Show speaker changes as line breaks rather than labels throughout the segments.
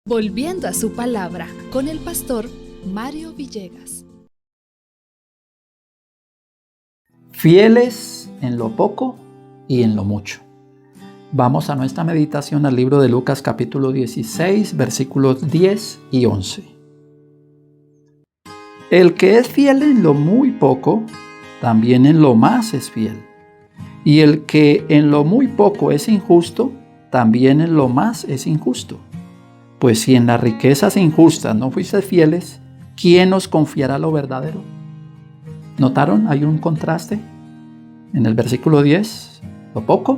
Volviendo a su palabra con el pastor Mario Villegas.
Fieles en lo poco y en lo mucho. Vamos a nuestra meditación al libro de Lucas capítulo 16, versículos 10 y 11. El que es fiel en lo muy poco, también en lo más es fiel. Y el que en lo muy poco es injusto, también en lo más es injusto. Pues si en las riquezas injustas no fuiste fieles, ¿quién os confiará lo verdadero? ¿Notaron? Hay un contraste en el versículo 10, lo poco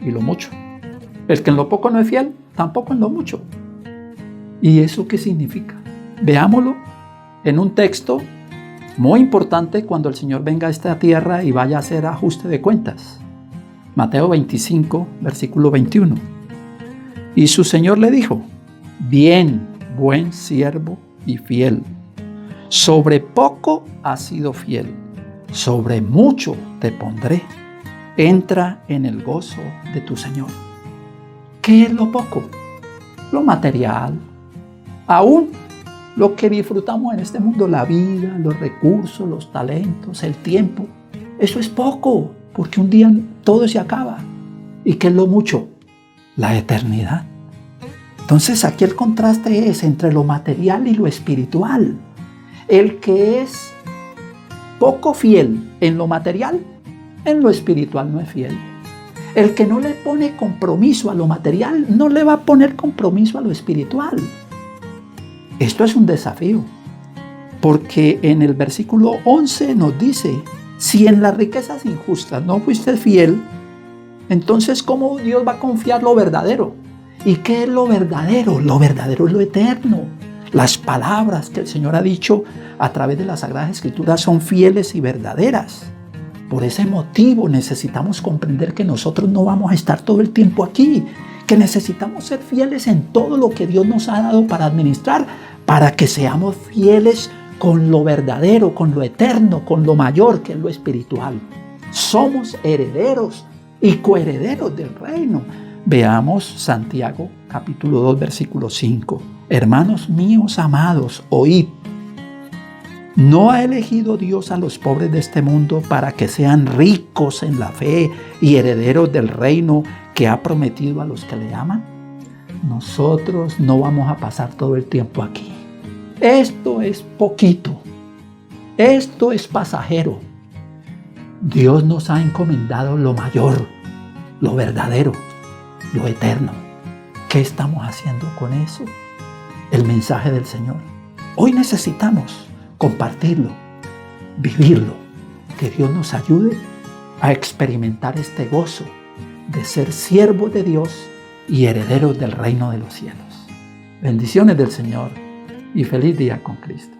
y lo mucho. El que en lo poco no es fiel, tampoco en lo mucho. ¿Y eso qué significa? Veámoslo en un texto muy importante cuando el Señor venga a esta tierra y vaya a hacer ajuste de cuentas. Mateo 25, versículo 21. Y su Señor le dijo: bien, buen siervo y fiel. Sobre poco has sido fiel, sobre mucho te pondré. Entra en el gozo de tu Señor. ¿Qué es lo poco? Lo material. Aún lo que disfrutamos en este mundo, la vida, los recursos, los talentos, el tiempo. Eso es poco, porque un día todo se acaba. ¿Y qué es lo mucho? La eternidad. Entonces aquí el contraste es entre lo material y lo espiritual. El que es poco fiel en lo material, en lo espiritual no es fiel. El que no le pone compromiso a lo material, no le va a poner compromiso a lo espiritual. Esto es un desafío, porque en el versículo 11 nos dice: si en las riquezas injustas no fuiste fiel, entonces ¿cómo Dios va a confiar lo verdadero? ¿Y qué es lo verdadero? Lo verdadero es lo eterno. Las palabras que el Señor ha dicho a través de las Sagradas Escrituras son fieles y verdaderas. Por ese motivo necesitamos comprender que nosotros no vamos a estar todo el tiempo aquí, que necesitamos ser fieles en todo lo que Dios nos ha dado para administrar, para que seamos fieles con lo verdadero, con lo eterno, con lo mayor que es lo espiritual. Somos herederos y coherederos del reino. Veamos Santiago capítulo 2 versículo 5. Hermanos míos amados, oíd. ¿No ha elegido Dios a los pobres de este mundo para que sean ricos en la fe y herederos del reino que ha prometido a los que le aman? Nosotros no vamos a pasar todo el tiempo aquí. Esto es poquito. Esto es pasajero. Dios nos ha encomendado lo mayor, lo verdadero, lo eterno. ¿Qué estamos haciendo con eso? El mensaje del Señor. Hoy necesitamos compartirlo, vivirlo. Que Dios nos ayude a experimentar este gozo de ser siervos de Dios y herederos del reino de los cielos. Bendiciones del Señor y feliz día con Cristo.